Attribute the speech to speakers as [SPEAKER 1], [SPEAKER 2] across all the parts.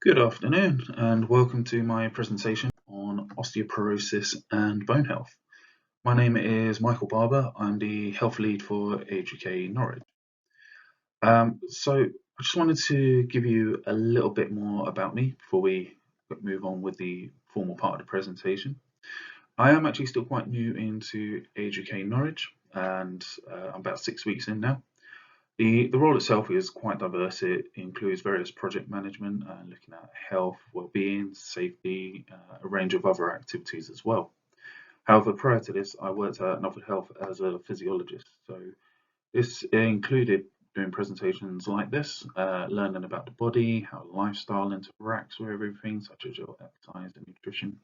[SPEAKER 1] Good afternoon and welcome to my presentation on osteoporosis and bone health. My name is Michael Barber. I'm the health lead for Age UK Norwich. I just wanted to give you a little bit more about me before we move on with the formal part of the presentation. I am actually still quite new into Age UK Norwich and I'm about 6 weeks in now. The role itself is quite diverse. It includes various project management, looking at health, well-being, safety, a range of other activities as well. However, prior to this, I worked at Norwich Health as a physiologist. So this included doing presentations like this, learning about the body, how lifestyle interacts with everything, such as your exercise and nutrition.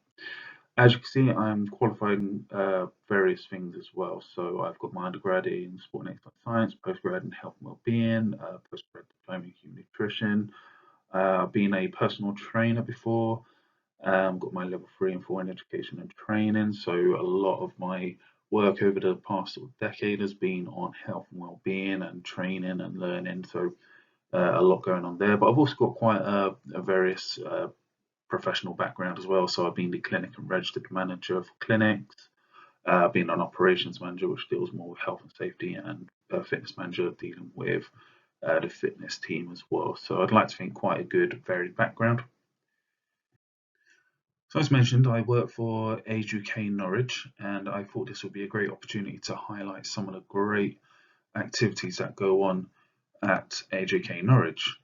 [SPEAKER 1] As you can see, I'm qualified in various things as well. So I've got my undergrad in sport and exercise science, postgrad in health and well-being, postgrad diploma in human nutrition, been a personal trainer before, got my level 3 and 4 in education and training. So a lot of my work over the past decade has been on health and well-being and training and learning. So a lot going on there. But I've also got quite a various professional background as well. So I've been the clinic and registered manager for clinics, been an operations manager, which deals more with health and safety, and a fitness manager dealing with the fitness team as well. So I'd like to think quite a good varied background. So as mentioned, I work for Age UK Norwich, and I thought this would be a great opportunity to highlight some of the great activities that go on at Age UK Norwich.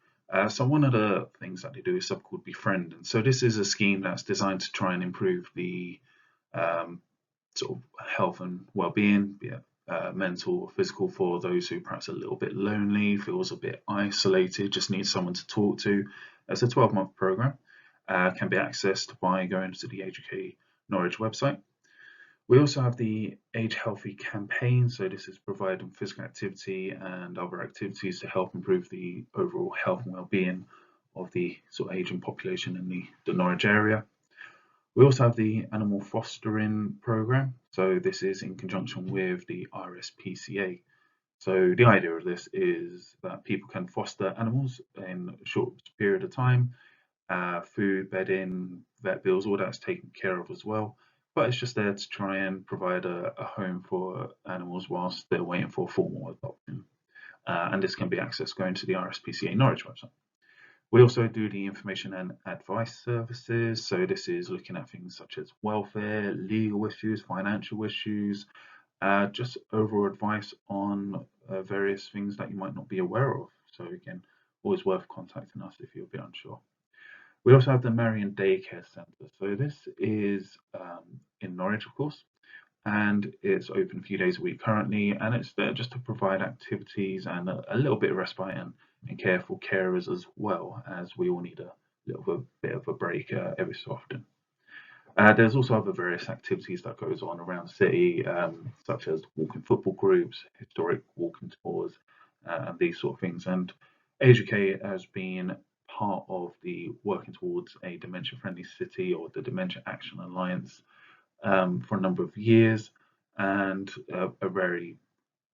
[SPEAKER 1] So one of the things that they do is something called Befriend, and so this is a scheme that's designed to try and improve the sort of health and well-being, be it mental or physical, for those who perhaps a little bit lonely, feels a bit isolated, just needs someone to talk to. It's a 12-month program, can be accessed by going to the Age UK Norwich website. We also have the Age Healthy campaign, so this is providing physical activity and other activities to help improve the overall health and well-being of the sort of aging population in the Norwich area. We also have the Animal Fostering Program, so this is in conjunction with the RSPCA. So the idea of this is that people can foster animals in a short period of time, food, bedding, vet bills, all that's taken care of as well. But it's just there to try and provide a home for animals whilst they're waiting for formal adoption. And this can be accessed going to the RSPCA Norwich website. We also do the information and advice services. So this is looking at things such as welfare, legal issues, financial issues, just overall advice on various things that you might not be aware of. So again, always worth contacting us if you're a bit unsure. We also have the Marion Daycare Centre. So this is in Norwich, of course, and it's open a few days a week currently, and it's there just to provide activities and a little bit of respite and care for carers, as well as we all need a little bit of a break every so often. There's also other various activities that goes on around the city, such as walking football groups, historic walking tours, and these sort of things. And Age UK has been part of the working towards a dementia-friendly city, or the Dementia Action Alliance, for a number of years, and a very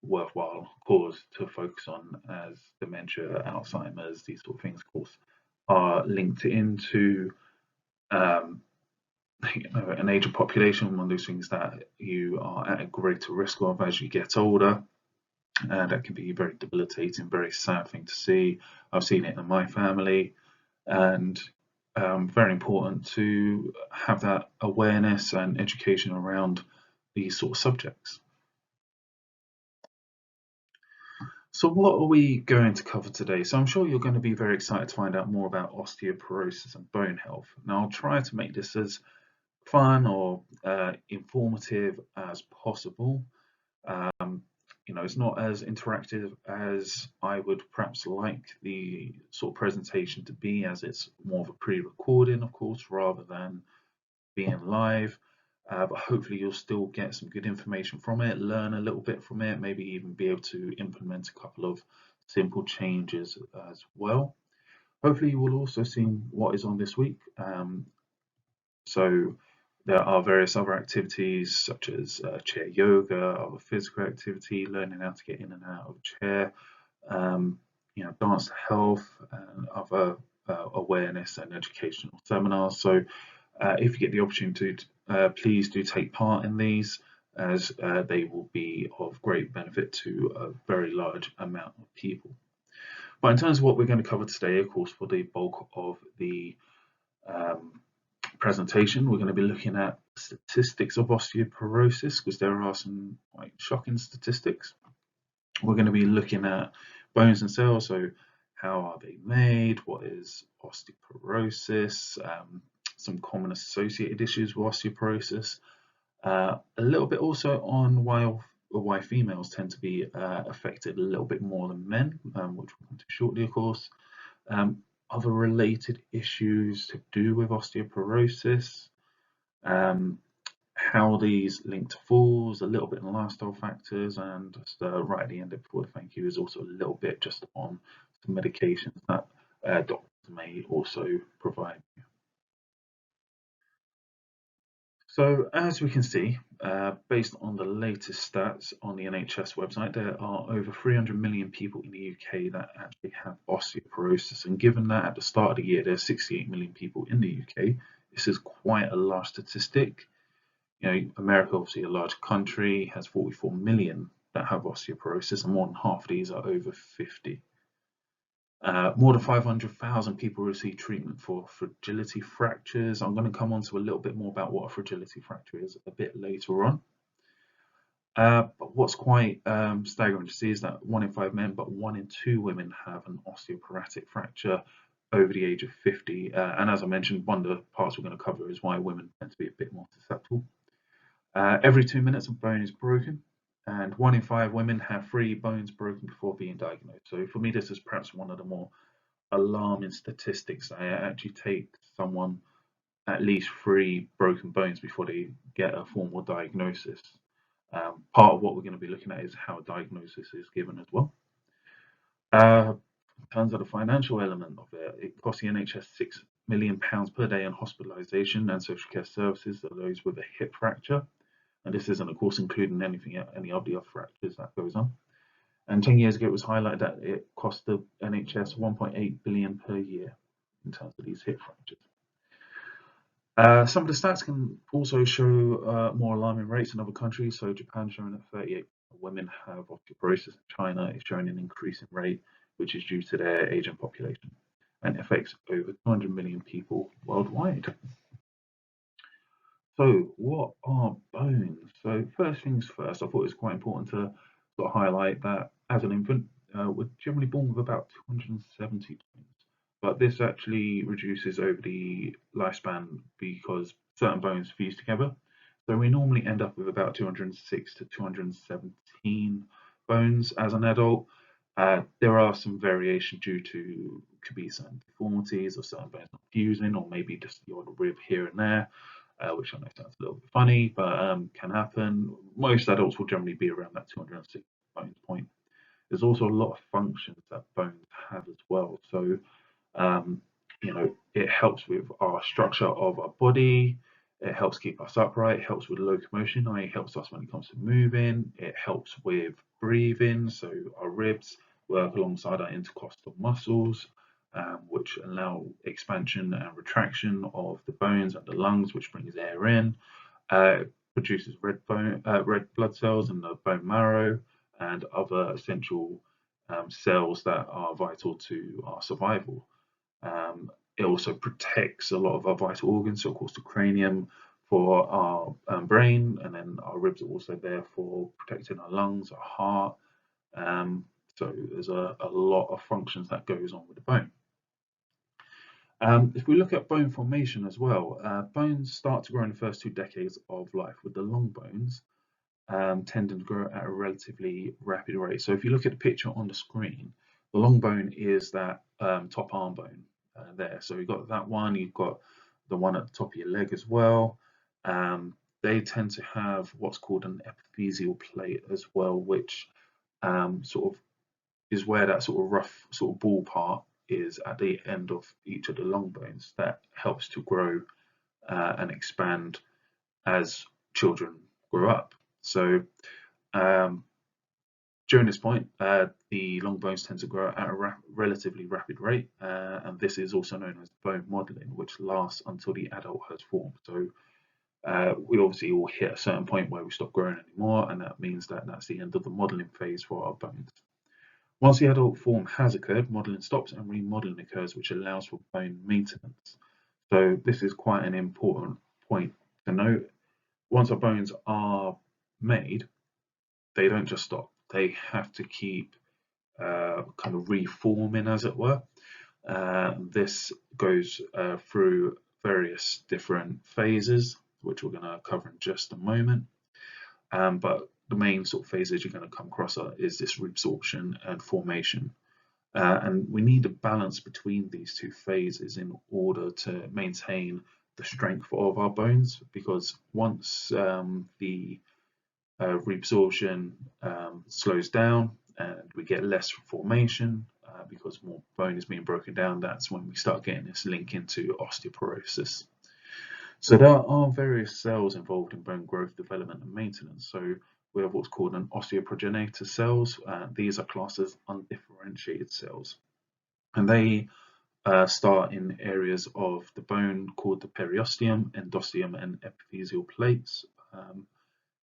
[SPEAKER 1] worthwhile cause to focus on, as dementia, Alzheimer's, these sort of things, of course, are linked into an aging population, one of those things that you are at a greater risk of as you get older. That can be very debilitating, very sad thing to see. I've seen it in my family, and very important to have that awareness and education around these sort of subjects. So what are we going to cover today? So I'm sure you're going to be very excited to find out more about osteoporosis and bone health. Now I'll try to make this as fun or informative as possible. It's not as interactive as I would perhaps like the sort of presentation to be, as it's more of a pre-recording, of course, rather than being live. But hopefully you'll still get some good information from it, learn a little bit from it, maybe even be able to implement a couple of simple changes as well. Hopefully you will also see what is on this week. So there are various other activities such as chair yoga, other physical activity, learning how to get in and out of a chair, dance to health, and other awareness and educational seminars. So if you get the opportunity to, please do take part in these, as they will be of great benefit to a very large amount of people. But in terms of what we're going to cover today, of course, for the bulk of the presentation, we're going to be looking at statistics of osteoporosis, because there are some quite shocking statistics. We're going to be looking at bones and cells, so how are they made, what is osteoporosis, some common associated issues with osteoporosis, a little bit also on why females tend to be affected a little bit more than men, which we'll come to shortly, of course. Other related issues to do with osteoporosis, how these link to falls, a little bit on lifestyle factors, and just right at the end before the thank you is also a little bit just on some medications that doctors may also provide you. So as we can see, based on the latest stats on the NHS website, there are over 300 million people in the UK that actually have osteoporosis. And given that at the start of the year, there's 68 million people in the UK, this is quite a large statistic. You know, America, obviously a large country, has 44 million that have osteoporosis, and more than half of these are over 50. More than 500,000 people receive treatment for fragility fractures. I'm going to come on to a little bit more about what a fragility fracture is a bit later on. But what's quite staggering to see is that 1 in 5 men, but 1 in 2 women have an osteoporotic fracture over the age of 50. And as I mentioned, one of the parts we're going to cover is why women tend to be a bit more susceptible. Every 2 minutes, a bone is broken, and 1 in 5 women have 3 bones broken before being diagnosed. So for me, this is perhaps one of the more alarming statistics. It actually takes someone at least 3 broken bones before they get a formal diagnosis. Part of what we're going to be looking at is how a diagnosis is given as well. In terms of the financial element of it, it costs the NHS £6 million per day on hospitalisation and social care services for those with a hip fracture. And this isn't, of course, including any of the other fractures that goes on. And 10 years ago, it was highlighted that it cost the NHS 1.8 billion per year in terms of these hip fractures. Some of the stats can also show more alarming rates in other countries. So Japan showing that 38 women have osteoporosis. China is showing an increasing rate, which is due to their aging population, and affects over 200 million people worldwide. So what are bones? So first things first, I thought it was quite important to sort of highlight that as an infant, we're generally born with about 270 bones. But this actually reduces over the lifespan because certain bones fuse together. So we normally end up with about 206 to 217 bones as an adult. There are some variation due to, could be certain deformities or certain bones not fusing, or maybe just the odd rib here and there. Which I know sounds a little bit funny, but can happen. Most adults will generally be around that 206 bones point. There's also a lot of functions that bones have as well. So, you know, it helps with our structure of our body. It helps keep us upright. It helps with locomotion. It helps us when it comes to moving. It helps with breathing. So our ribs work alongside our intercostal muscles, which allow expansion and retraction of the bones and the lungs, which brings air in. Produces red blood cells in the bone marrow and other essential cells that are vital to our survival. It also protects a lot of our vital organs, so of course the cranium for our brain, and then our ribs are also there for protecting our lungs, our heart. So there's a lot of functions that goes on with the bone. If we look at bone formation as well, bones start to grow in the first 2 decades of life, with the long bones tending to grow at a relatively rapid rate. So if you look at the picture on the screen, the long bone is that top arm bone there. So you've got that one, you've got the one at the top of your leg as well. They tend to have what's called an epiphyseal plate as well, which sort of is where that sort of rough sort of ball part is at the end of each of the long bones that helps to grow and expand as children grow up. So During this point, the long bones tend to grow at a relatively rapid rate, and this is also known as bone modeling, which lasts until the adult has formed. So we obviously all hit a certain point where we stop growing anymore, and that means that that's the end of the modeling phase for our bones. Once the adult form has occurred, modeling stops and remodeling occurs, which allows for bone maintenance. So this is quite an important point to note. Once our bones are made, they don't just stop. They have to keep kind of reforming, as it were. This goes through various different phases, which we're going to cover in just a moment. But the main sort of phases you're going to come across is this reabsorption and formation. And we need a balance between these two phases in order to maintain the strength of our bones, because once the reabsorption slows down and we get less formation because more bone is being broken down, that's when we start getting this link into osteoporosis. So there are various cells involved in bone growth, development and maintenance. So we have what's called an osteoprogenitor cells. These are classed as undifferentiated cells, and they start in areas of the bone called the periosteum, endosteum and epiphyseal plates.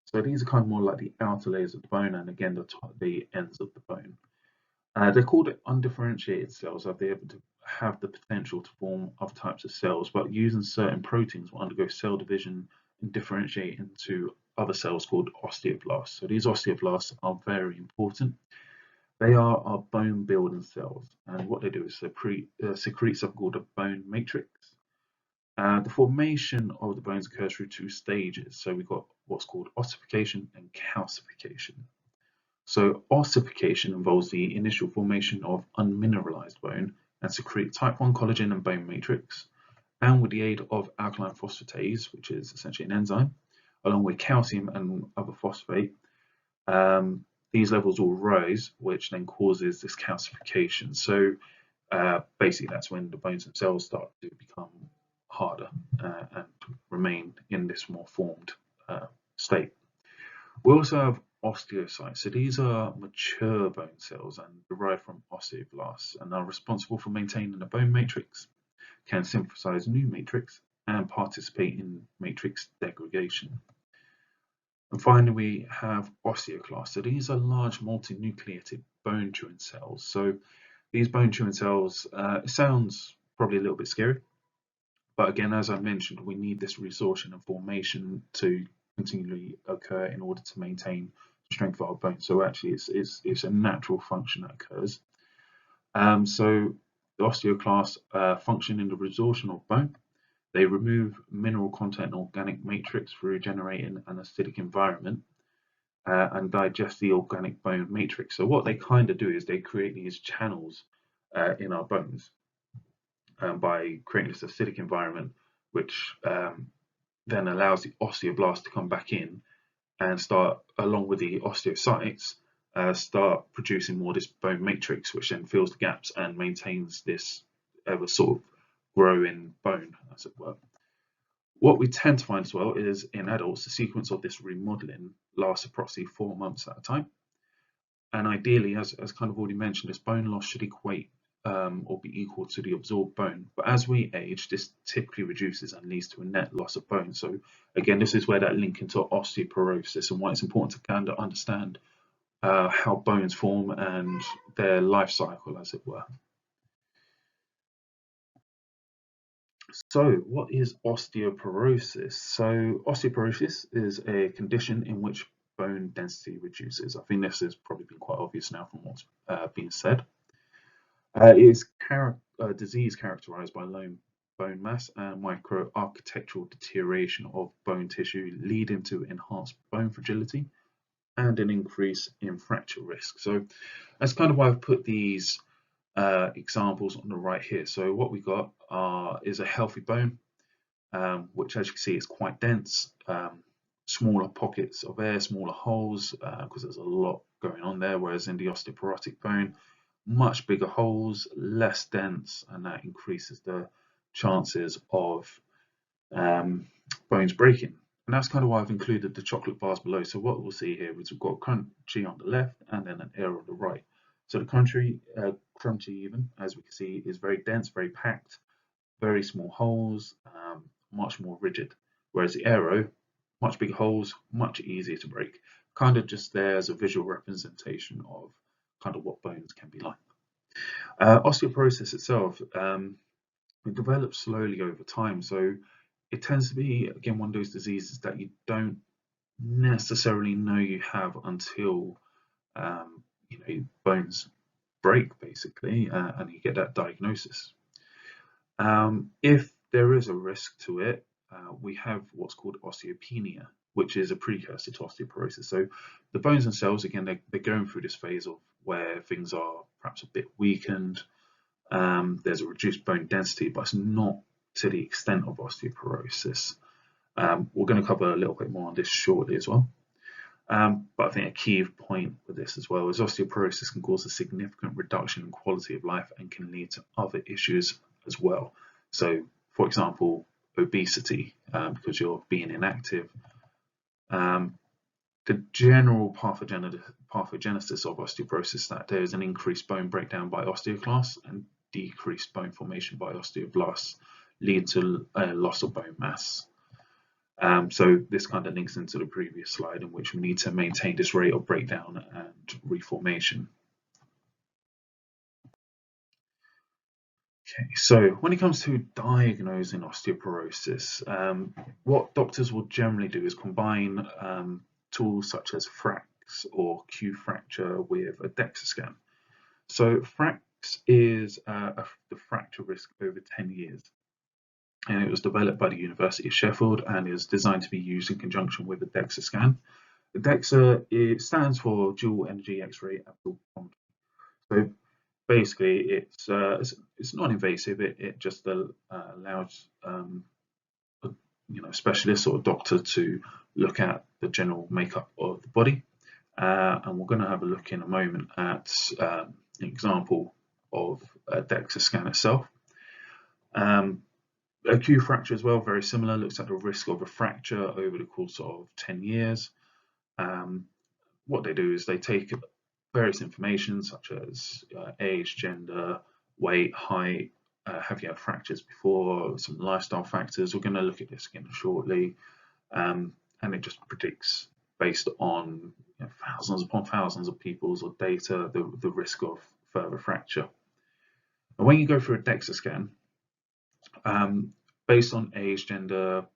[SPEAKER 1] So these are kind of more like the outer layers of the bone, and again the ends of the bone. They're called undifferentiated cells, as they're able to have the potential to form other types of cells, but using certain proteins will undergo cell division and differentiate into other cells called osteoblasts. So these osteoblasts are very important. They are our bone building cells, and what they do is secrete something called a bone matrix. The formation of the bones occurs through two stages. So we've got what's called ossification and calcification. So ossification involves the initial formation of unmineralized bone and secrete type 1 collagen and bone matrix, and with the aid of alkaline phosphatase, which is essentially an enzyme, along with calcium and other phosphate, these levels will rise, which then causes this calcification. So basically that's when the bones themselves start to become harder and remain in this more formed state. We also have osteocytes. So these are mature bone cells and derived from osteoblasts, and are responsible for maintaining the bone matrix, can synthesize new matrix, and participate in matrix degradation. And finally, we have osteoclasts. So these are large multinucleated bone chewing cells. So these bone chewing cells, it sounds probably a little bit scary, but again, as I mentioned, we need this resorption and formation to continually occur in order to maintain the strength of our bone. So actually, it's a natural function that occurs. So the osteoclasts function in the resorption of bone. They remove mineral content and organic matrix through generating an acidic environment and digest the organic bone matrix. So what they kind of do is they create these channels in our bones by creating this acidic environment, which then allows the osteoblasts to come back in and start, along with the osteocytes, start producing more of this bone matrix, which then fills the gaps and maintains this ever sort of growing bone, as it were. What we tend to find as well is in adults, the sequence of this remodeling lasts approximately 4 months at a time. And ideally, as kind of already mentioned, this bone loss should equate or be equal to the absorbed bone. But as we age, this typically reduces and leads to a net loss of bone. So again, this is where that link into osteoporosis and why it's important to kind of understand how bones form and their life cycle, as it were. So what is osteoporosis? So osteoporosis is a condition in which bone density reduces. I think this has probably been quite obvious now from what's been said. It is a disease characterized by low bone mass and microarchitectural deterioration of bone tissue, leading to enhanced bone fragility and an increase in fracture risk. So that's kind of why I've put these examples on the right here. So what we got is a healthy bone, which as you can see is quite dense, smaller pockets of air, smaller holes, because there's a lot going on there, whereas in the osteoporotic bone, much bigger holes, less dense, and that increases the chances of bones breaking. And that's kind of why I've included the chocolate bars below. So what we'll see here is we've got crunchy on the left and then an air on the right. So the crunchy even, as we can see, is very dense, very packed, very small holes, much more rigid. Whereas the aero, much bigger holes, much easier to break. Kind of just there as a visual representation of kind of what bones can be like. Osteoporosis itself, it develops slowly over time. So it tends to be, again, one of those diseases that you don't necessarily know you have until bones break, basically, and you get that diagnosis. If there is a risk to it, we have what's called osteopenia, which is a precursor to osteoporosis. So the bones themselves, again, they're going through this phase of where things are perhaps a bit weakened. There's a reduced bone density, but it's not to the extent of osteoporosis. We're going to cover a little bit more on this shortly as well. But I think a key point with this as well is osteoporosis can cause a significant reduction in quality of life and can lead to other issues as well. So, for example, obesity, because you're being inactive. The general pathogenesis of osteoporosis is that there is an increased bone breakdown by osteoclasts and decreased bone formation by osteoblasts, leading to loss of bone mass. So this kind of links into the previous slide, in which we need to maintain this rate of breakdown and reformation. Okay, so when it comes to diagnosing osteoporosis, what doctors will generally do is combine tools such as FRAX or Q fracture with a DEXA scan. So FRAX is the fracture risk over 10 years. And it was developed by the University of Sheffield and is designed to be used in conjunction with the DEXA scan. The DEXA, it stands for dual energy X-ray absorptiometry. So basically, it's non-invasive. It just allows specialist or doctor to look at the general makeup of the body, and we're going to have a look in a moment at an example of a DEXA scan itself. A Q fracture as well, very similar, looks at the risk of a fracture over the course of 10 years. What they do is they take various information such as age, gender, weight, height, have you had fractures before, some lifestyle factors. We're going to look at this again shortly. And it just predicts, based on thousands upon thousands of people's or data, the risk of further fracture. And when you go through a DEXA scan, based on age, gender,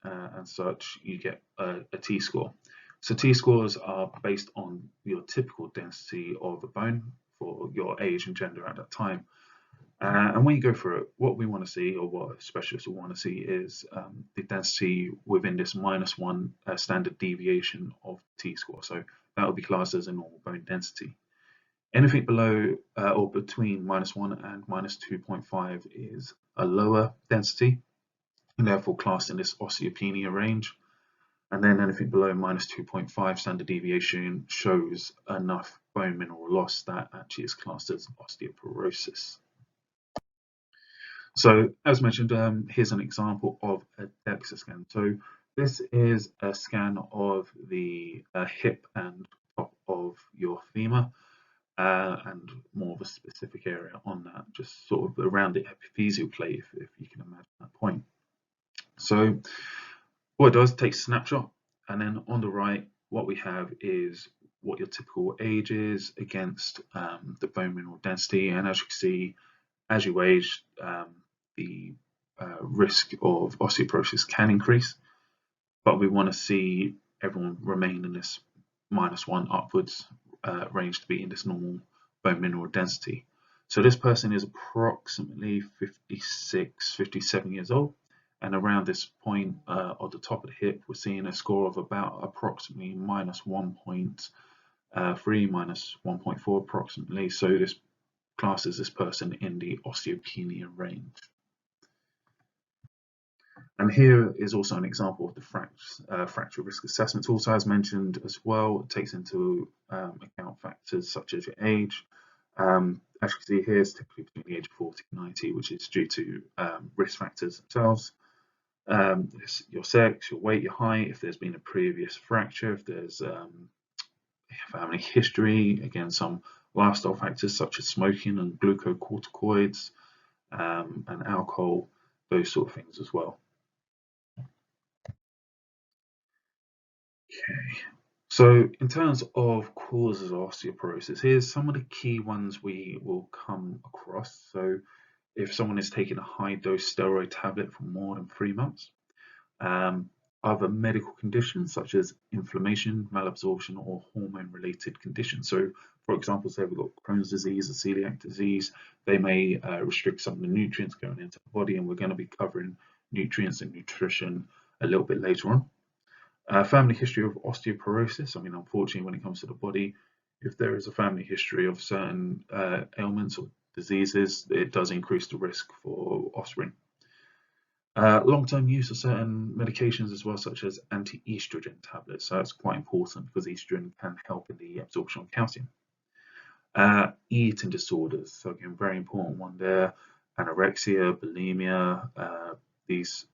[SPEAKER 1] and such, you get a T-score. So T-scores are based on your typical density of a bone for your age and gender at that time. And when you go through it, what we want to see, or what specialists will want to see, is the density within this -1 standard deviation of T-score. So that will be classed as a normal bone density. Anything below or between -1 and -2.5 is a lower density, and therefore classed in this osteopenia range. And then anything below -2.5 standard deviation shows enough bone mineral loss that actually is classed as osteoporosis. So as mentioned, here's an example of a DEXA scan. So this is a scan of the hip and top of your femur, and more of a specific area on that, just sort of around the epiphyseal plate, if you can imagine that point. So what it does, takes a snapshot, and then on the right, what we have is what your typical age is against the bone mineral density. And as you can see, as you age, the risk of osteoporosis can increase, but we want to see everyone remain in this -1 upwards range to be in this normal bone mineral density. So this person is approximately 56, 57 years old, and around this point at the top of the hip, we're seeing a score of about approximately -1.3, -1.4 approximately. So this classes this person in the osteopenia range. And here is also an example of the fracture risk assessment tool. So as mentioned as well, it takes into account factors such as your age. As you can see here, it's typically between the age of 40 and 90, which is due to risk factors themselves. your sex, your weight, your height, if there's been a previous fracture, if there's family history, again, some lifestyle factors such as smoking and glucocorticoids and alcohol, those sort of things as well. Okay. So in terms of causes of osteoporosis, here's some of the key ones we will come across. So if someone is taking a high dose steroid tablet for more than 3 months, um, other medical conditions such as inflammation, malabsorption, or hormone-related conditions. So, for example, say we've got Crohn's disease or celiac disease, they may restrict some of the nutrients going into the body, and we're going to be covering nutrients and nutrition a little bit later on. Family history of osteoporosis. I mean, unfortunately, when it comes to the body, if there is a family history of certain ailments or diseases, it does increase the risk for offspring. Long-term use of certain medications as well, such as anti-estrogen tablets. So that's quite important because estrogen can help in the absorption of calcium. Eating disorders. So again, very important one there. Anorexia, bulimia. These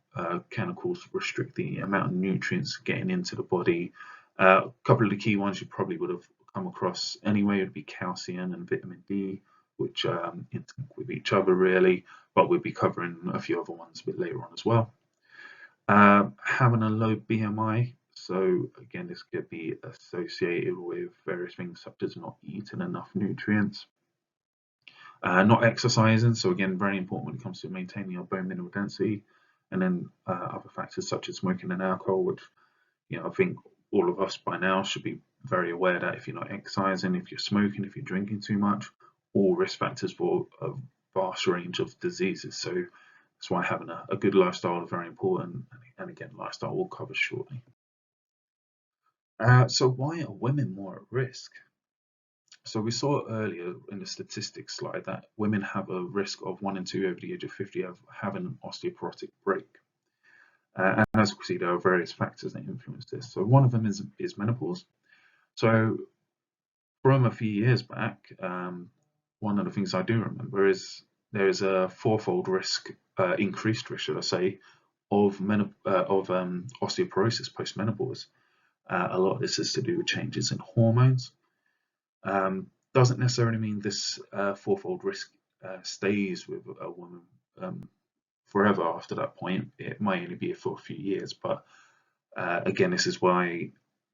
[SPEAKER 1] can of course restrict the amount of nutrients getting into the body. A couple of the key ones you probably would have come across anyway would be calcium and vitamin D, which interact with each other really, but we'll be covering a few other ones a bit later on as well. Having a low BMI, so again, this could be associated with various things such as not eating enough nutrients. Not exercising, so again, very important when it comes to maintaining your bone mineral density, and then other factors such as smoking and alcohol, which I think all of us by now should be very aware that if you're not exercising, if you're smoking, if you're drinking too much, all risk factors for a vast range of diseases. So that's why having a good lifestyle is very important. And again, lifestyle we'll cover shortly. So why are women more at risk? So we saw earlier in the statistics slide that women have a risk of 1 in 2 over the age of 50 of having an osteoporotic break. And as we see, there are various factors that influence this. So one of them is menopause. So from a few years back, one of the things I do remember is there is a fourfold risk, increased risk, should I say, of osteoporosis post-menopause. A lot of this is to do with changes in hormones. Doesn't necessarily mean this fourfold risk stays with a woman forever after that point. It might only be for a few years, but again, this is why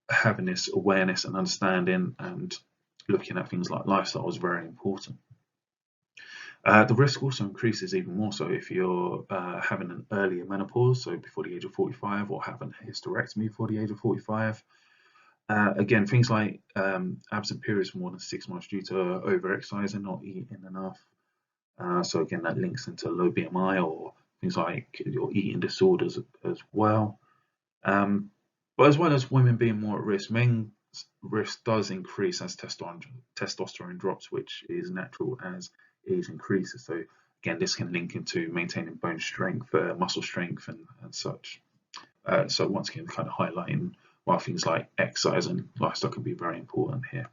[SPEAKER 1] having this awareness and understanding and looking at things like lifestyle is very important. The risk also increases even more so if you're having an earlier menopause, so before the age of 45, or having a hysterectomy before the age of 45. Again, things like absent periods for more than 6 months due to overexercising, not eating enough. So again, that links into low BMI or things like your eating disorders as well. But as well as women being more at risk, men's risk does increase as testosterone drops, which is natural as age increases. So again, this can link into maintaining bone strength, muscle strength, and such. So once again, kind of highlighting why things like exercise and lifestyle can be very important here.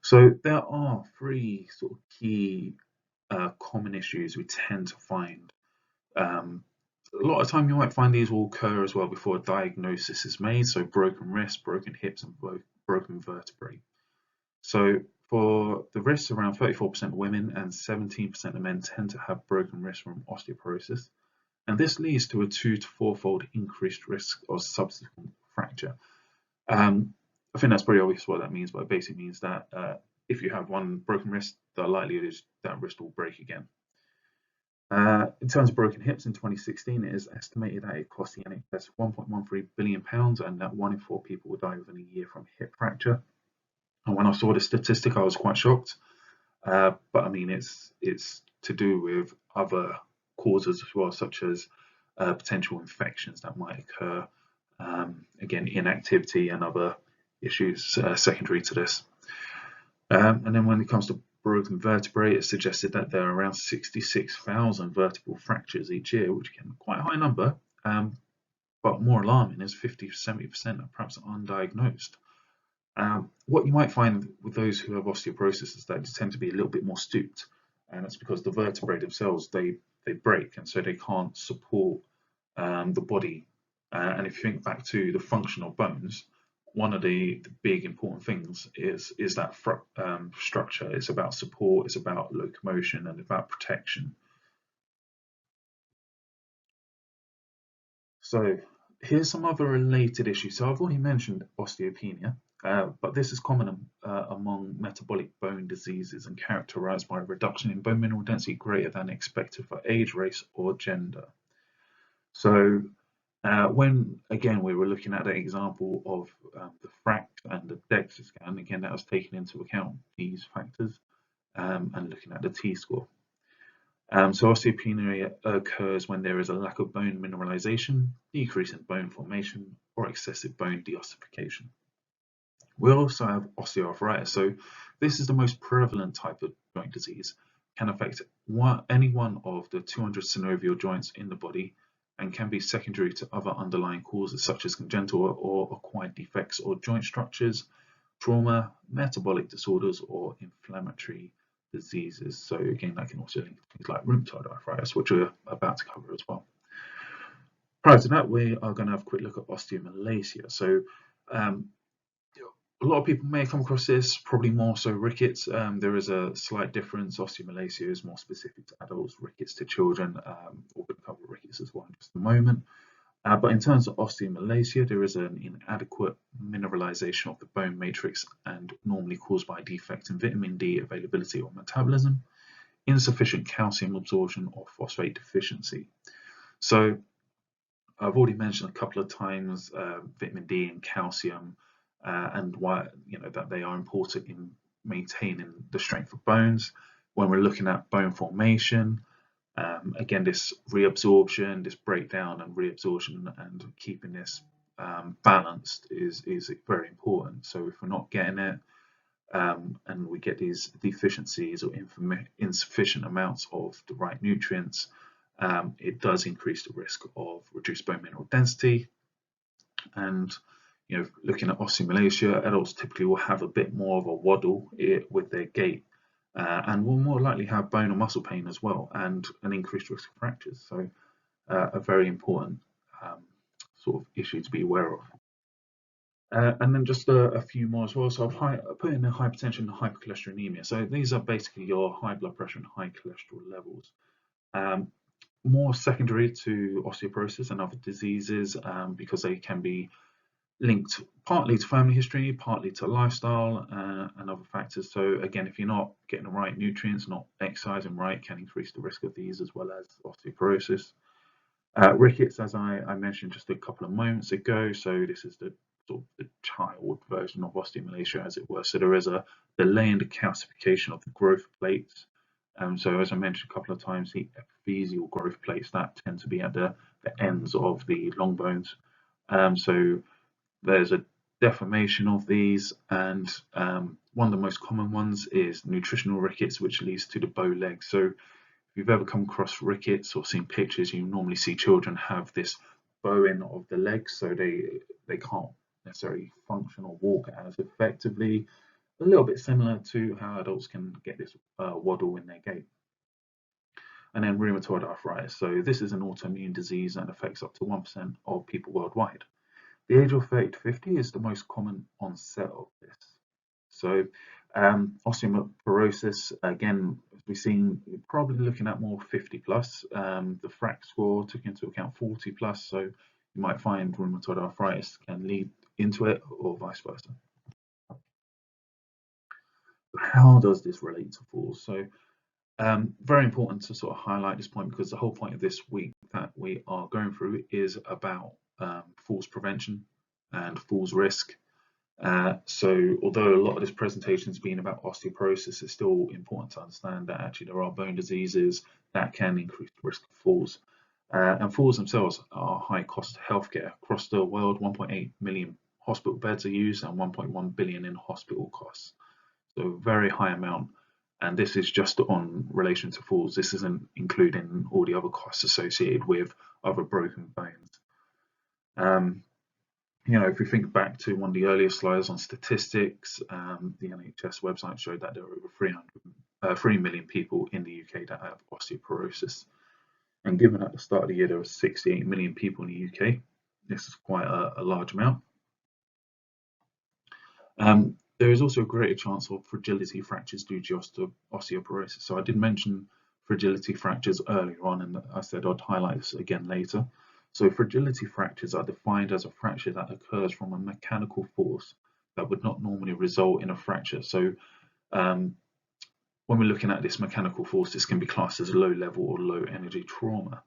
[SPEAKER 1] So there are 3 sort of key common issues we tend to find. A lot of time you might find these will occur as well before a diagnosis is made. So broken wrists, broken hips, and broken vertebrae. So for the wrists, around 34% of women and 17% of men tend to have broken wrists from osteoporosis. And this leads to a 2 to 4-fold increased risk of subsequent fracture. I think that's pretty obvious what that means, but it basically means that if you have one broken wrist, the likelihood is that wrist will break again. In terms of broken hips, in 2016, it is estimated that it cost the NHS £1.13 billion, and that 1 in 4 people will die within a year from hip fracture. And when I saw the statistic, I was quite shocked. But I mean, it's to do with other causes as well, such as potential infections that might occur. Again, inactivity and other issues secondary to this. And then when it comes to broken vertebrae, it's suggested that there are around 66,000 vertebral fractures each year, which is quite a high number. But more alarming is 50 to 70% are perhaps undiagnosed. What you might find with those who have osteoporosis is that they tend to be a little bit more stooped, and that's because the vertebrae themselves, they they break, and so they can't support the body. And if you think back to the function of bones, one of the big important things is that structure. It's about support, it's about locomotion, and about protection. So here's some other related issues. So I've already mentioned osteopenia, but this is common among metabolic bone diseases and characterized by a reduction in bone mineral density greater than expected for age, race, or gender. So when again we were looking at the example of the FRAX and the DEXA scan, again that was taking into account these factors and looking at the T-score. So osteopenia occurs when there is a lack of bone mineralization, decrease in bone formation, or excessive bone deossification. We also have osteoarthritis. So this is the most prevalent type of joint disease, can affect any one of the 200 synovial joints in the body, and can be secondary to other underlying causes such as congenital or acquired defects or joint structures, trauma, metabolic disorders, or inflammatory diseases. So again, that can also link to things like rheumatoid arthritis, which we're about to cover as well. Prior to that, we are going to have a quick look at osteomalacia. So a lot of people may come across this, probably more so rickets. There is a slight difference. Osteomalacia is more specific to adults, rickets to children. We're going to cover rickets as well in just a moment. But in terms of osteomalacia, there is an inadequate mineralization of the bone matrix and normally caused by defects in vitamin D availability or metabolism, insufficient calcium absorption, or phosphate deficiency. So I've already mentioned a couple of times vitamin D and calcium and why that they are important in maintaining the strength of bones. When we're looking at bone formation, again, this reabsorption, this breakdown and reabsorption, and keeping this balanced is very important. So if we're not getting it, and we get these deficiencies or insufficient amounts of the right nutrients, it does increase the risk of reduced bone mineral density. And looking at osteomalacia, adults typically will have a bit more of a waddle with their gait, and will more likely have bone or muscle pain as well, and an increased risk of fractures. So a very important sort of issue to be aware of. And then just a few more as well. So I've put in the hypertension and hypercholesterolemia. So these are basically your high blood pressure and high cholesterol levels. More secondary to osteoporosis and other diseases because they can be linked partly to family history, partly to lifestyle and other factors. So again, if you're not getting the right nutrients, not exercising right, can increase the risk of these as well as osteoporosis. Rickets, as I mentioned just a couple of moments ago, so this is the sort of the child version of osteomalacia, as it were. So there is a delay in the calcification of the growth plates. So as I mentioned a couple of times, the epiphyseal growth plates that tend to be at the ends of the long bones. So there's a deformation of these, and one of the most common ones is nutritional rickets, which leads to the bow leg. So if you've ever come across rickets or seen pictures, you normally see children have this bowing of the legs, so they can't necessarily function or walk as effectively. A little bit similar to how adults can get this waddle in their gait. And then rheumatoid arthritis. So this is an autoimmune disease and affects up to 1% of people worldwide. The age of 30 to 50 is the most common onset of this. So osteoporosis, again, as we've seen, you're probably looking at more 50 plus. The FRAX score took into account 40 plus, so you might find rheumatoid arthritis can lead into it or vice versa. How does this relate to falls? So very important to sort of highlight this point, because the whole point of this week that we are going through is about falls prevention and falls risk. So although a lot of this presentation has been about osteoporosis, it's still important to understand that actually there are bone diseases that can increase the risk of falls. And falls themselves are high cost healthcare. Across the world, 1.8 million hospital beds are used and 1.1 billion in hospital costs. So very high amount. And this is just on relation to falls. This isn't including all the other costs associated with other broken bones. If we think back to one of the earlier slides on statistics, the NHS website showed that there are over 3 million people in the UK that have osteoporosis. And given at the start of the year there were 68 million people in the UK, this is quite a large amount. There is also a greater chance of fragility fractures due to osteoporosis. So I did mention fragility fractures earlier on, and I said I'd highlight this again later. So fragility fractures are defined as a fracture that occurs from a mechanical force that would not normally result in a fracture. So when we're looking at this mechanical force, this can be classed as low level or low energy trauma.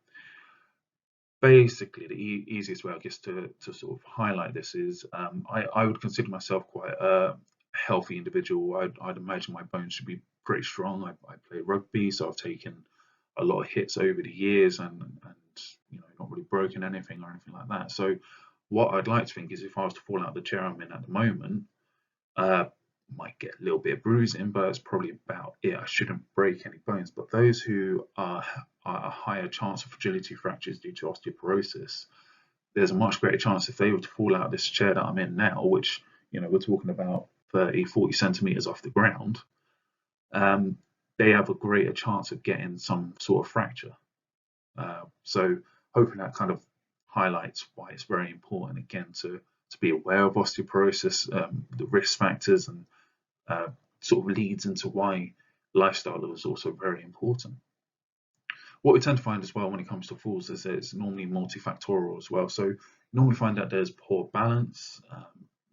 [SPEAKER 1] Basically, the easiest way, I guess, to sort of highlight this is I would consider myself quite a healthy individual. I'd imagine my bones should be pretty strong. I play rugby, so I've taken a lot of hits over the years and not really broken anything or anything like that. So what I'd like to think is if I was to fall out of the chair I'm in at the moment, might get a little bit of bruising, but it's probably about it. I shouldn't break any bones. But those who are a higher chance of fragility fractures due to osteoporosis, there's a much greater chance if they were to fall out of this chair that I'm in now, which we're talking about 30-40 centimeters off the ground, they have a greater chance of getting some sort of fracture. So hopefully that kind of highlights why it's very important again to be aware of osteoporosis, the risk factors, and sort of leads into why lifestyle is also very important. What we tend to find as well when it comes to falls is that it's normally multifactorial as well. So you normally find that there's poor balance,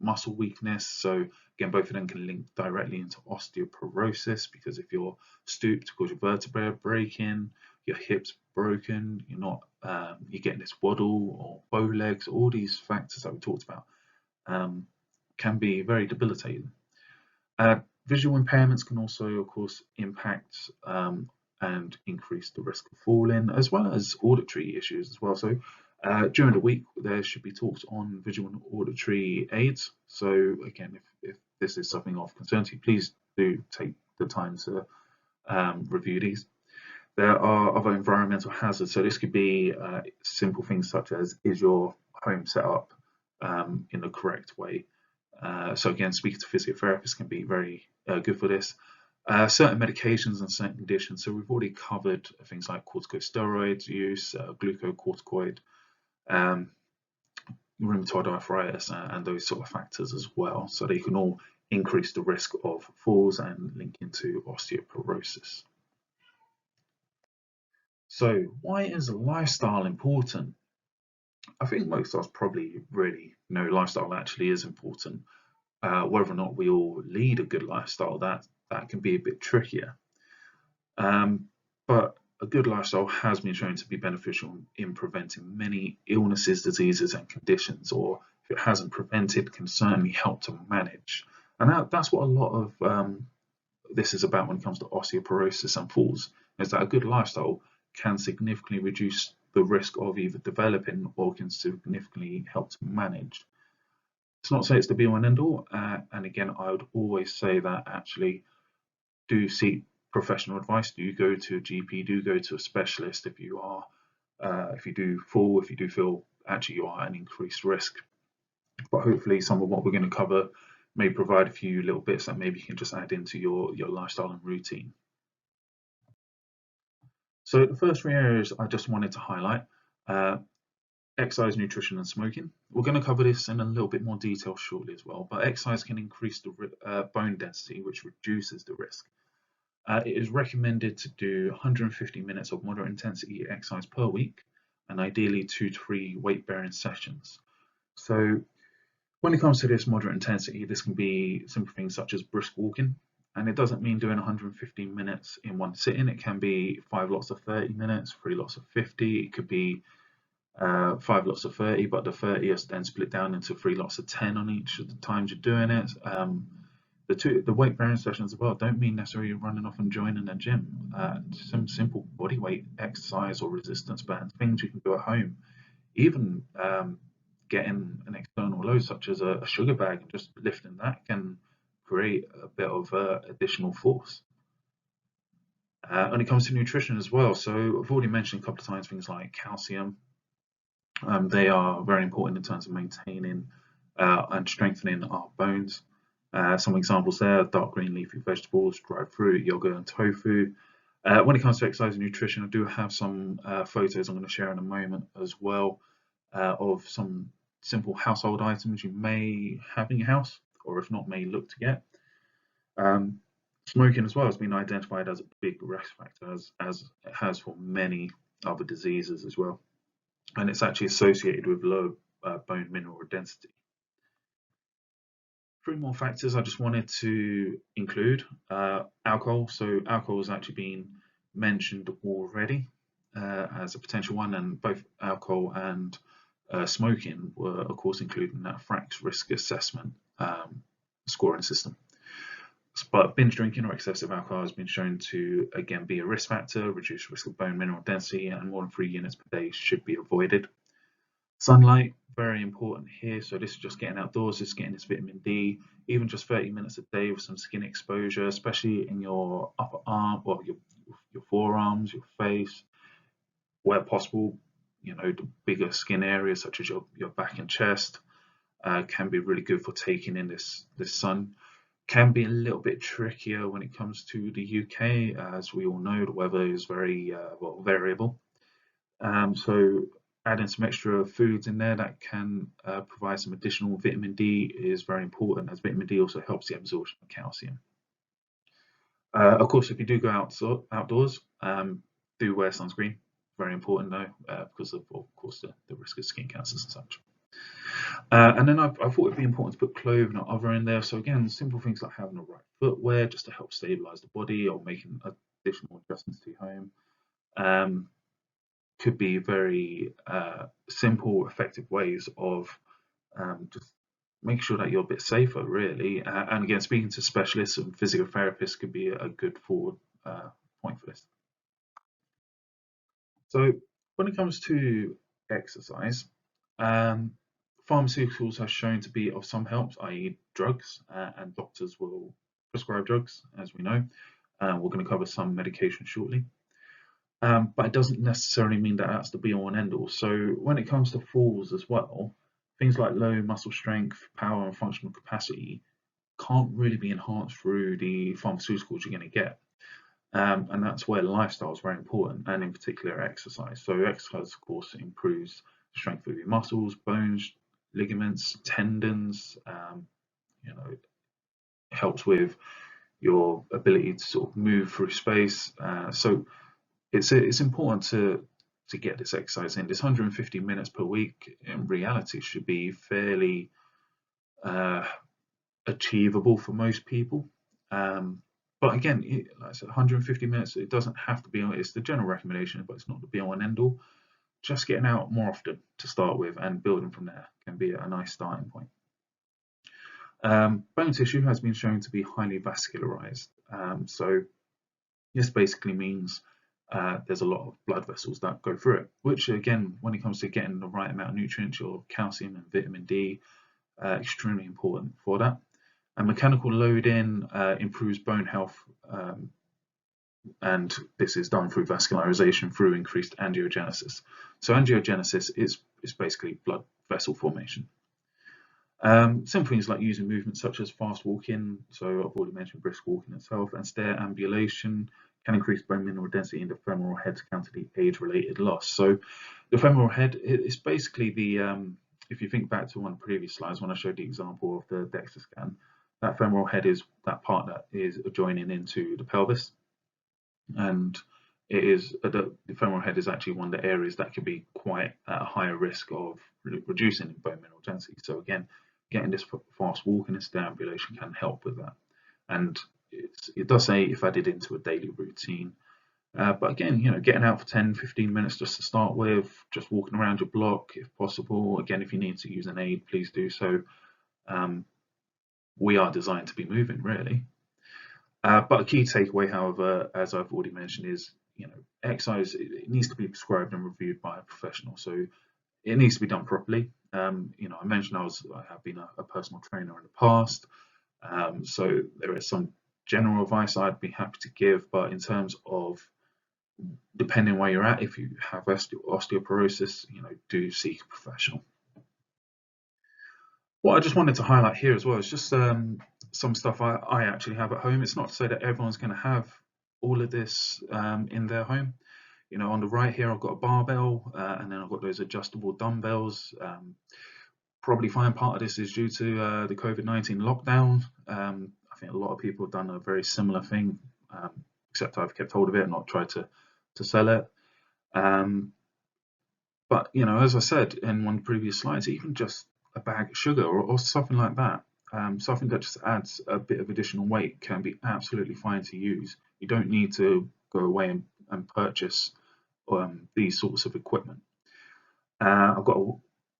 [SPEAKER 1] muscle weakness. So again, both of them can link directly into osteoporosis, because if you're stooped, cause your vertebrae are breaking, your hips broken, you're getting this waddle or bow legs. All these factors that we talked about can be very debilitating. Visual impairments can also, of course, impact and increase the risk of falling, as well as auditory issues as well. So during the week, there should be talks on visual and auditory aids. So again, if this is something of concern to you, please do take the time to review these. There are other environmental hazards. So this could be simple things such as, is your home set up in the correct way? So again, speaking to physiotherapists can be very good for this. Certain medications and certain conditions. So we've already covered things like corticosteroids use, glucocorticoid, rheumatoid arthritis, and those sort of factors as well. So they can all increase the risk of falls and link into osteoporosis. So why is lifestyle important? I think most of us probably really know lifestyle actually is important. Whether or not we all lead a good lifestyle, that can be a bit trickier. But a good lifestyle has been shown to be beneficial in preventing many illnesses, diseases, and conditions, or if it hasn't prevented, can certainly help to manage. And that's what a lot of this is about when it comes to osteoporosis and falls, is that a good lifestyle can significantly reduce the risk of either developing or can significantly help to manage. It's not to say it's the be all and end all, and again, I would always say that actually do seek professional advice. Do go to a GP, do go to a specialist if you are, if you do fall, if you do feel actually you are at an increased risk. But hopefully some of what we're going to cover may provide a few little bits that maybe you can just add into your lifestyle and routine. So the first 3 areas I just wanted to highlight, exercise, nutrition, and smoking. We're going to cover this in a little bit more detail shortly as well, but exercise can increase the bone density, which reduces the risk. It is recommended to do 150 minutes of moderate intensity exercise per week, and ideally 2 to 3 weight-bearing sessions. So when it comes to this moderate intensity, this can be simple things such as brisk walking, and it doesn't mean doing 150 minutes in one sitting. It can be 5 lots of 30 minutes, 3 lots of 50. It could be 5 lots of 30, but the 30 is then split down into 3 lots of 10 on each of the times you're doing it. The weight bearing sessions as well don't mean necessarily running off and joining a gym. Some simple body weight exercise or resistance bands, things you can do at home. Even getting an external load such as a sugar bag and just lifting that can create a bit of additional force. When it comes to nutrition as well, so I've already mentioned a couple of times things like calcium. They are very important in terms of maintaining and strengthening our bones. Some examples there: dark green leafy vegetables, dried fruit, yogurt, and tofu. When it comes to exercise and nutrition, I do have some photos I'm going to share in a moment as well of some simple household items you may have in your house, or if not, may look to get. Um, Smoking as well has been identified as a big risk factor, as it has for many other diseases as well, and it's actually associated with low bone mineral density. Three more factors I just wanted to include. Alcohol. So alcohol has actually been mentioned already as a potential one, and both alcohol and smoking were, of course, included in that FRAX risk assessment scoring system. But binge drinking or excessive alcohol has been shown to, again, be a risk factor, reduce risk of bone mineral density, and more than 3 units per day should be avoided. Sunlight, very important here. So this is just getting outdoors, just getting this vitamin D, even just 30 minutes a day with some skin exposure, especially in your upper arm, or your forearms, your face, where possible. The bigger skin areas such as your back and chest can be really good for taking in this sun. Can be a little bit trickier when it comes to the UK, as we all know the weather is very variable. So adding some extra foods in there that can provide some additional vitamin D is very important, as vitamin D also helps the absorption of calcium. Of course, if you do go outdoors, do wear sunscreen. Very important though, because of course the risk of skin cancers and such. And then I thought it'd be important to put clothing or other in there. So again, simple things like having the right footwear just to help stabilize the body, or making additional adjustments to your home. Could be very simple, effective ways of just make sure that you're a bit safer, really. And again, speaking to specialists and physiotherapists could be a good forward point for this. So when it comes to exercise, pharmaceuticals have shown to be of some help, i.e. drugs, and doctors will prescribe drugs, as we know. We're going to cover some medication shortly. But it doesn't necessarily mean that that's the be all and end all. So when it comes to falls as well, things like low muscle strength, power and functional capacity can't really be enhanced through the pharmaceuticals you're going to get. And that's where lifestyle is very important, and in particular exercise. So exercise, of course, improves the strength of your muscles, bones, ligaments, tendons. Helps with your ability to sort of move through space. So it's important to get this exercise in. This 150 minutes per week in reality should be fairly achievable for most people. But again, like I said, 150 minutes, it doesn't have to be, it's the general recommendation, but it's not the be all and end all. Just getting out more often to start with and building from there can be a nice starting point. Bone tissue has been shown to be highly vascularized. So this basically means there's a lot of blood vessels that go through it, which again, when it comes to getting the right amount of nutrients, your calcium and vitamin D, extremely important for that. And mechanical loading improves bone health, and this is done through vascularization through increased angiogenesis. So angiogenesis is basically blood vessel formation. Simple things like using movements such as fast walking, so I've already mentioned brisk walking itself, and stair ambulation can increase bone mineral density in the femoral head to counter the age-related loss. So the femoral head is basically the, if you think back to one of the previous slides when I showed the example of the DEXA scan, that femoral head is that part that is joining into the pelvis, and it is the femoral head is actually one of the areas that could be quite at a higher risk of reducing bone mineral density. So again, getting this fast walking and stair ambulation can help with that. And it does say if added into a daily routine. But again, getting out for 10-15 minutes just to start with, just walking around your block if possible. Again, if you need to use an aid, please do so. We are designed to be moving, really. But a key takeaway, however, as I've already mentioned, is exercise, it needs to be prescribed and reviewed by a professional. So it needs to be done properly. I mentioned I have been a personal trainer in the past. So there is some general advice I'd be happy to give, but in terms of depending where you're at, if you have osteoporosis, do seek a professional. What I just wanted to highlight here as well is just some stuff I actually have at home. It's not to say that everyone's going to have all of this in their home. You know, on the right here, I've got a barbell, and then I've got those adjustable dumbbells. Probably find part of this is due to the COVID-19 lockdown. I think a lot of people have done a very similar thing, except I've kept hold of it and not tried to sell it. But you know, as I said in one of the previous slides, even just a bag of sugar or something like that, something that just adds a bit of additional weight can be absolutely fine to use. You don't need to go away and purchase these sorts of equipment. I've got a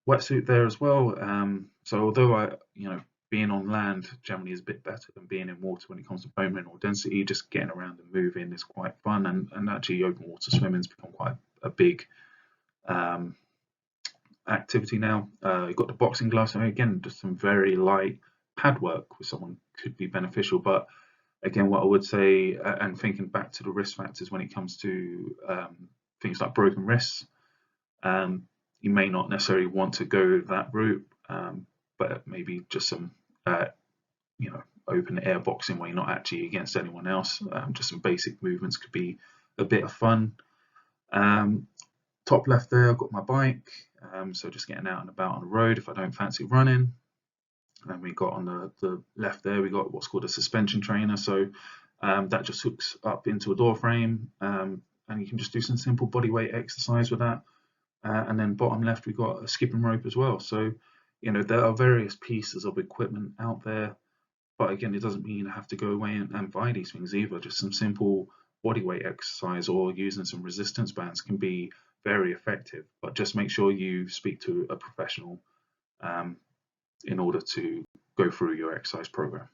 [SPEAKER 1] wetsuit there as well. So although being on land generally is a bit better than being in water when it comes to bone mineral density, just getting around and moving is quite fun, and actually open water swimming's become quite a big activity now. You've got the boxing gloves, and again, just some very light pad work with someone could be beneficial. But again, what I would say, and thinking back to the risk factors when it comes to things like broken wrists, you may not necessarily want to go that route, but maybe just some, open air boxing where you're not actually against anyone else. Just some basic movements could be a bit of fun. Top left there, I've got my bike, so just getting out and about on the road if I don't fancy running. And we got on the left there, we got what's called a suspension trainer, so that just hooks up into a door frame, and you can just do some simple body weight exercise with that. And then bottom left, we got a skipping rope as well. So, there are various pieces of equipment out there, but again, it doesn't mean you have to go away and buy these things either. Just some simple body weight exercise or using some resistance bands can be very effective, but just make sure you speak to a professional in order to go through your exercise program.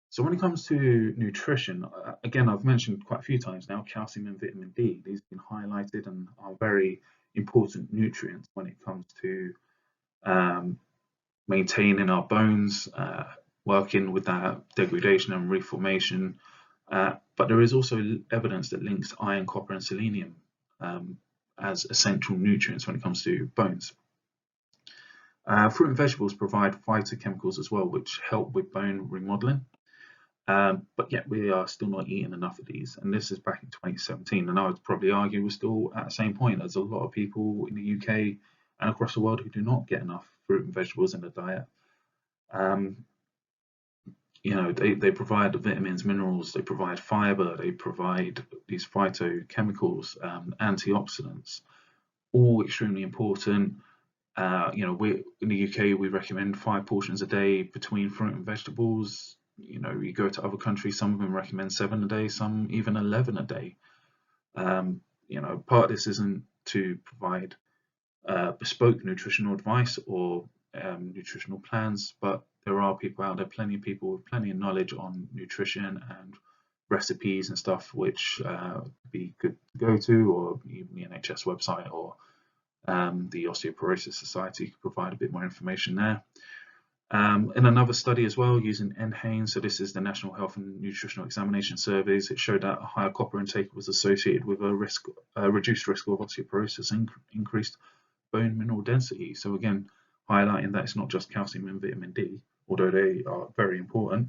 [SPEAKER 1] So when it comes to nutrition, again, I've mentioned quite a few times now, calcium and vitamin D. These have been highlighted and are very important nutrients when it comes to maintaining our bones, working with that degradation and reformation. But there is also evidence that links iron, copper, and selenium as essential nutrients when it comes to bones. Fruit and vegetables provide phytochemicals as well, which help with bone remodeling. But yet we are still not eating enough of these, and this is back in 2017, and I would probably argue we're still at the same point. There's a lot of people in the UK and across the world who do not get enough fruit and vegetables in the diet. They provide the vitamins, minerals, they provide fiber, they provide these phytochemicals, antioxidants, all extremely important. We in the UK, we recommend 5 portions a day between fruit and vegetables. You go to other countries, some of them recommend 7 a day, some even 11 a day. Part of this isn't to provide bespoke nutritional advice or nutritional plans, but there are people out there, plenty of people with plenty of knowledge on nutrition and recipes and stuff, which would be good to go to, or even the NHS website or the Osteoporosis Society could provide a bit more information there. In another study as well, using NHANES, so this is the National Health and Nutritional Examination Surveys, it showed that a higher copper intake was associated with a reduced risk of osteoporosis and increased bone mineral density. So again, highlighting that it's not just calcium and vitamin D, although they are very important,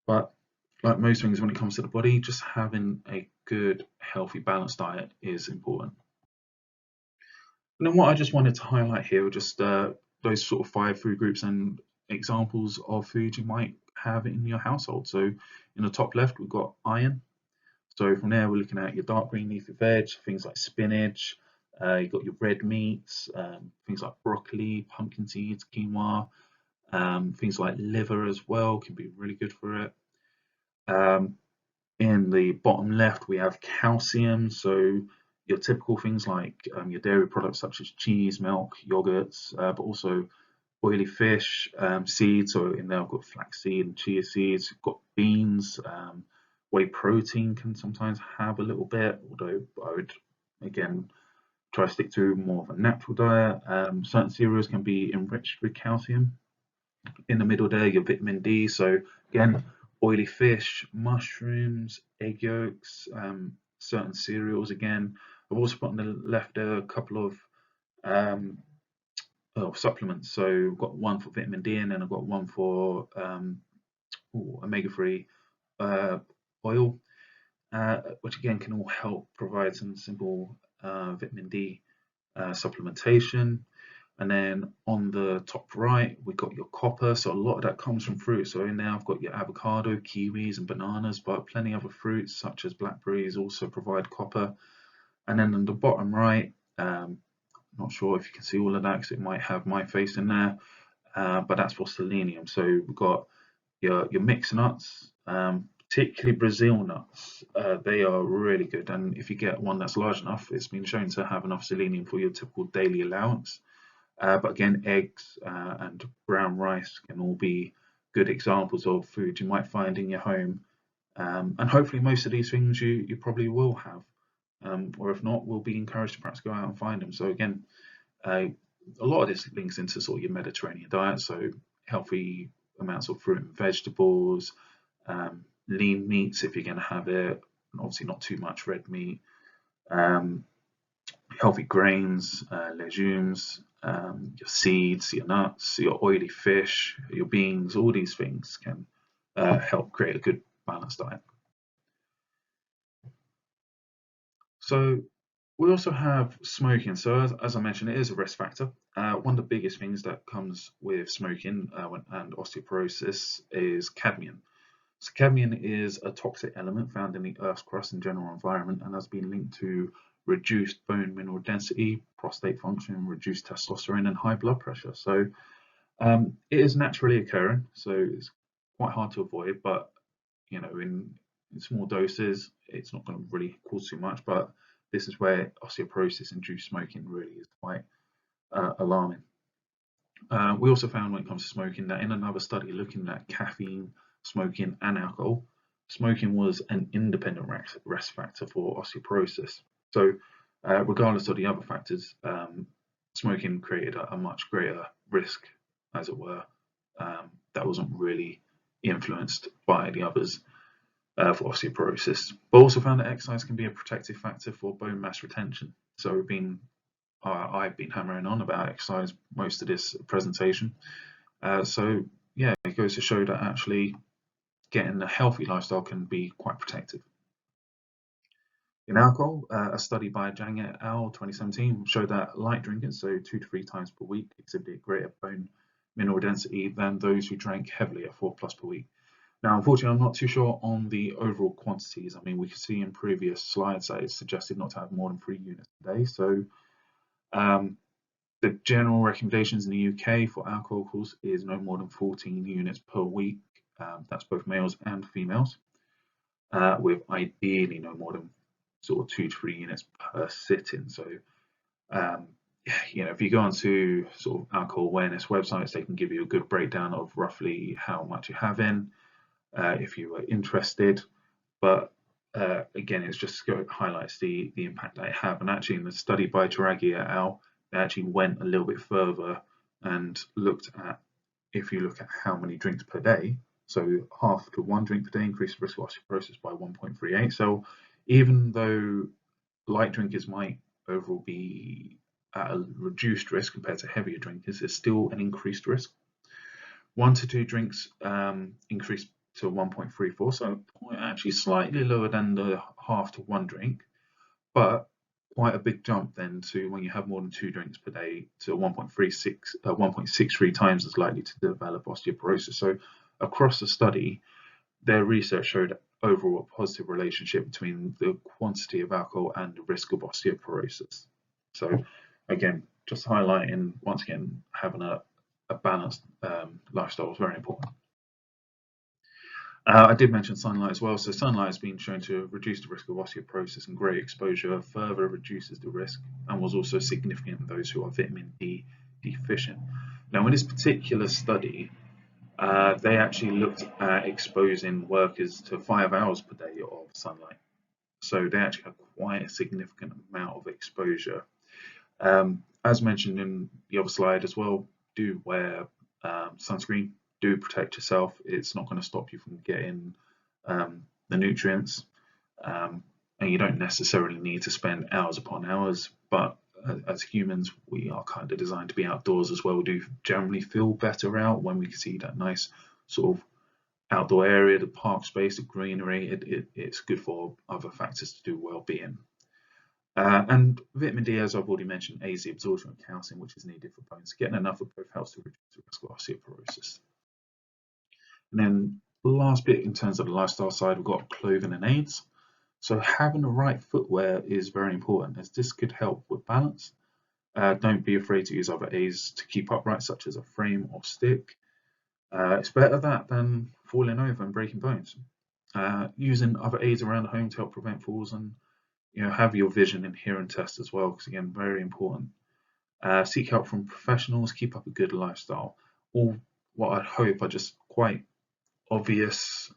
[SPEAKER 1] but like most things when it comes to the body, just having a good, healthy, balanced diet is important. And then what I just wanted to highlight here were just those sort of 5 food groups and examples of foods you might have in your household. So in the top left, we've got iron. So from there, we're looking at your dark green leafy veg, things like spinach. You've got your red meats, things like broccoli, pumpkin seeds, quinoa, things like liver as well can be really good for it. In the bottom left, we have calcium. So your typical things like your dairy products such as cheese, milk, yogurts, but also oily fish, seeds. So in there, I've got flaxseed and chia seeds. You've got beans. Whey protein can sometimes have a little bit, although I would again try to stick to more of a natural diet. Certain cereals can be enriched with calcium. In the middle there, your vitamin D. So again, oily fish, mushrooms, egg yolks, certain cereals again. I've also put on the left there a couple of supplements. So I've got one for vitamin D and then I've got one for omega-3 oil, which again can all help provide some simple vitamin D supplementation. And then on the top right, we've got your copper. So a lot of that comes from fruit. So in there, I've got your avocado, kiwis, and bananas, but plenty of other fruits such as blackberries also provide copper. And then on the bottom right, not sure if you can see all of that because it might have my face in there, but that's for selenium. So we've got your mixed nuts, particularly Brazil nuts. They are really good, and if you get one that's large enough, it's been shown to have enough selenium for your typical daily allowance. But again, eggs and brown rice can all be good examples of food you might find in your home. And hopefully most of these things you probably will have. Or if not, we'll be encouraged to perhaps go out and find them. So again, a lot of this links into sort of your Mediterranean diet, so healthy amounts of fruit and vegetables, lean meats if you're going to have it, and obviously not too much red meat, healthy grains, legumes, your seeds, your nuts, your oily fish, your beans, all these things can help create a good balanced diet. So we also have smoking. So as I mentioned, it is a risk factor. One of the biggest things that comes with smoking and osteoporosis is cadmium. So cadmium is a toxic element found in the Earth's crust and general environment and has been linked to reduced bone mineral density, prostate function, reduced testosterone, and high blood pressure. So it is naturally occurring, so it's quite hard to avoid, but in small doses, it's not going to really cause too much. But this is where osteoporosis-induced smoking really is quite alarming. We also found when it comes to smoking that in another study looking at caffeine, smoking, and alcohol, smoking was an independent risk factor for osteoporosis. So, regardless of the other factors, smoking created a much greater risk, as it were, that wasn't really influenced by the others for osteoporosis. But also found that exercise can be a protective factor for bone mass retention. So I've been hammering on about exercise most of this presentation. So yeah, it goes to show that actually getting a healthy lifestyle can be quite protective. In alcohol, a study by Zhang et al. 2017 showed that light drinkers, so 2 to 3 times per week, exhibited greater bone mineral density than those who drank heavily at 4 plus per week. Now, unfortunately, I'm not too sure on the overall quantities. I mean, we could see in previous slides that it suggested not to have more than 3 units a day. So the general recommendations in the UK for alcohol, of course, is no more than 14 units per week. That's both males and females, with ideally no more than sort of 2 to 3 units per sitting. So, if you go onto sort of alcohol awareness websites, they can give you a good breakdown of roughly how much you have in, if you were interested. But again, it's just highlights the impact that it have. And actually, in the study by Draghi et al., they actually went a little bit further and looked at, if you look at how many drinks per day, so half to 1 drink per day increased the risk of osteoporosis by 1.38. So even though light drinkers might overall be at a reduced risk compared to heavier drinkers, it's still an increased risk. 1 to 2 drinks increased to 1.34, so actually slightly lower than the half to 1 drink, but quite a big jump then to when you have more than 2 drinks per day to 1.63 times as likely to develop osteoporosis. So across the study, their research showed overall a positive relationship between the quantity of alcohol and the risk of osteoporosis. So again, just highlighting once again, having a balanced lifestyle is very important. I did mention sunlight as well. So sunlight has been shown to reduce the risk of osteoporosis, and great exposure further reduces the risk and was also significant in those who are vitamin D deficient. Now, in this particular study, they actually looked at exposing workers to 5 hours per day of sunlight. So they actually had quite a significant amount of exposure. As mentioned in the other slide as well, do wear sunscreen, do protect yourself. It's not going to stop you from getting the nutrients, and you don't necessarily need to spend hours upon hours, but as humans, we are kind of designed to be outdoors as well. We do generally feel better out when we see that nice sort of outdoor area, the park space, the greenery. It's good for other factors to do well-being. And vitamin D, as I've already mentioned, aids the absorption of calcium, which is needed for bones. Getting enough of both helps to reduce the risk of osteoporosis. And then the last bit in terms of the lifestyle side, we've got clothing and aids. So having the right footwear is very important, as this could help with balance. Don't be afraid to use other aids to keep upright, such as a frame or stick. It's better that than falling over and breaking bones. Using other aids around the home to help prevent falls, and have your vision and hearing test as well, because again, very important. Seek help from professionals. Keep up a good lifestyle. All what I hope are just quite obvious,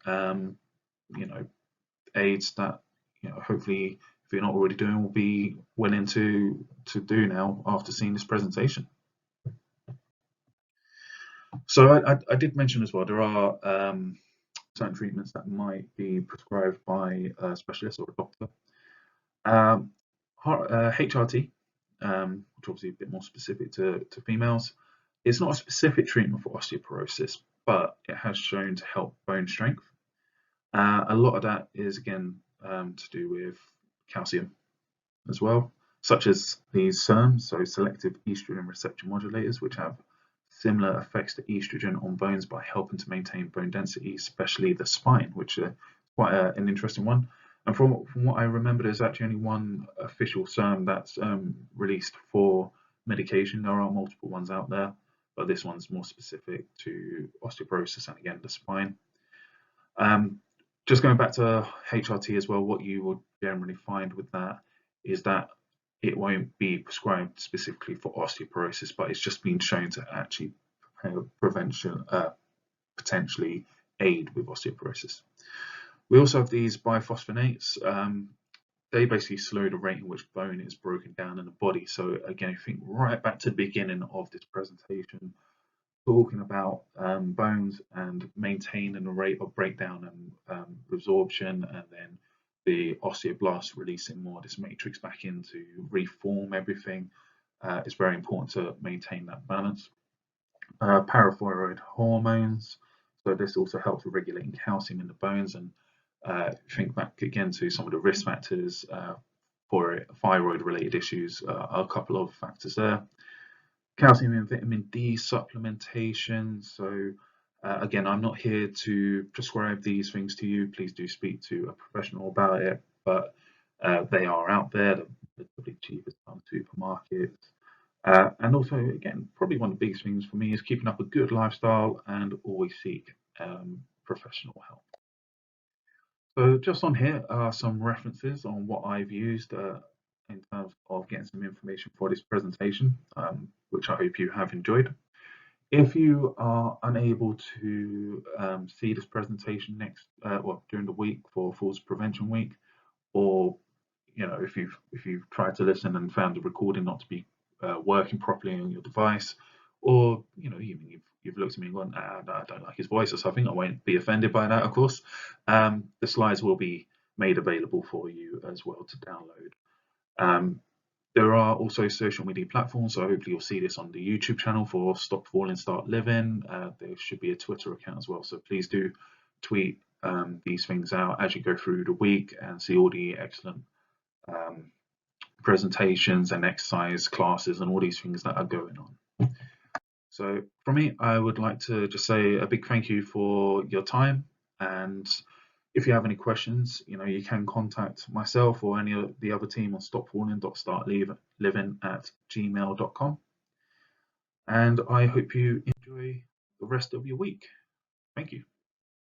[SPEAKER 1] aids that hopefully, if you're not already doing, will be willing to do now after seeing this presentation. So I did mention as well, there are certain treatments that might be prescribed by a specialist or a doctor. HRT, which obviously a bit more specific to females, is not a specific treatment for osteoporosis, but it has shown to help bone strength. A lot of that is again to do with calcium as well, such as these SERMs, so selective estrogen receptor modulators, which have similar effects to estrogen on bones by helping to maintain bone density, especially the spine, which is quite an interesting one. And from what I remember, there's actually only one official SERM that's released for medication. There are multiple ones out there, but this one's more specific to osteoporosis and again the spine. Just going back to HRT as well, what you will generally find with that is that it won't be prescribed specifically for osteoporosis, but it's just been shown to actually potentially aid with osteoporosis. We also have these biphosphonates. They basically slow the rate in which bone is broken down in the body. So again, I think right back to the beginning of this presentation, talking about bones and maintaining the rate of breakdown and resorption, and then the osteoblasts releasing more of this matrix back in to reform everything. It's very important to maintain that balance. Parathyroid hormones, so this also helps with regulating calcium in the bones, and think back again to some of the risk factors for thyroid related issues. A couple of factors there. Calcium and vitamin D supplementation. So again, I'm not here to prescribe these things to you. Please do speak to a professional about it, but they are out there. They're probably cheapest on supermarkets. And also, again, probably one of the biggest things for me is keeping up a good lifestyle and always seek professional help. So just on here are some references on what I've used in terms of getting some information for this presentation, which I hope you have enjoyed. If you are unable to see this presentation during the week for Falls Prevention Week, or if you've tried to listen and found the recording not to be working properly on your device, or even you've looked at me and gone, I don't like his voice or something, I won't be offended by that, of course. The slides will be made available for you as well to download. There are also social media platforms, so hopefully you'll see this on the YouTube channel for Stop Falling, Start Living. There should be a Twitter account as well, so please do tweet these things out as you go through the week and see all the excellent presentations and exercise classes and all these things that are going on. So from me, I would like to just say a big thank you for your time, and if you have any questions, you can contact myself or any of the other team on stopfalling.startliving@gmail.com. And I hope you enjoy the rest of your week. Thank you.